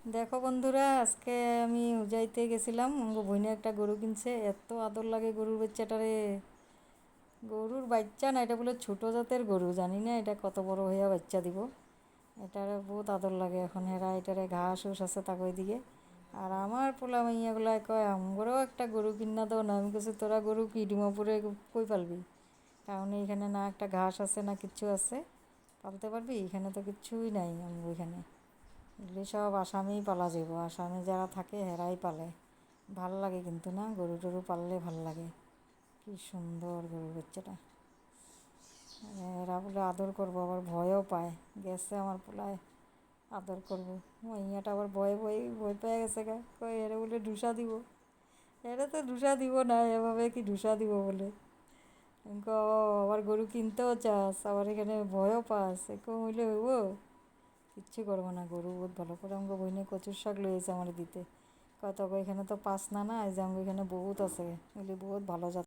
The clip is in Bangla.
দেখো বন্ধুরা, আজকে আমি উজাইতে গেছিলাম। আমার বোনে একটা গরু কিনছে, এত আদর লাগে গরুর বাচ্চাটারে। গরুর বাচ্চা না, এটা বলে ছোট জাতের গরু, জানি না এটা কত বড় হইয়া বাচ্চা দিব। এটারে বহুত আদর লাগে। এখন হেরা এটারে ঘাস উস আছে তাকে ওইদিকে। আর আমার পোলা মাইয়াগুলা কয় আমগরও একটা গরু কিনা দাও না। আমি কাছে তোরা গরু কি ডিমাপুরে কই পালবি? কারণ এইখানে না একটা ঘাস আছে না কিচ্ছু আছে পালতে পারবি। এখানে তো কিচ্ছুই নাই। আমি ওইখানে এগুলি সব আসামেই পালা যাব। আসামে যারা থাকে হেরাই পালে। ভাল লাগে কিন্তু, না গরু টরু পাললে ভাল লাগে। কি সুন্দর গরুর বাচ্চাটা। এরা বলে আদর করবো, আবার ভয়ও পায়। গেছে আমার পোলায় আদর করবো, মাইয়াটা আবার ভয় পেয়ে গেছে গা। কই এরা বলে ঢুসা দিব। এরা তো ঢুসা দিব না, এভাবে কি ঢুসা দিব বলে। আবার গরু কিনতেও চাস, আবার এখানে ভয়ও পাস, এরকম হইলে হইব? কিচ্ছু করবো না। গরু বহুত ভালো করে আমাকে বইনে কচুর শাক লইয়েছে আমার দিতে। কত এখানে তো পাস না, না এই যে আমাকে এখানে বহুত আছে, এগুলি বহুত ভালো জাত।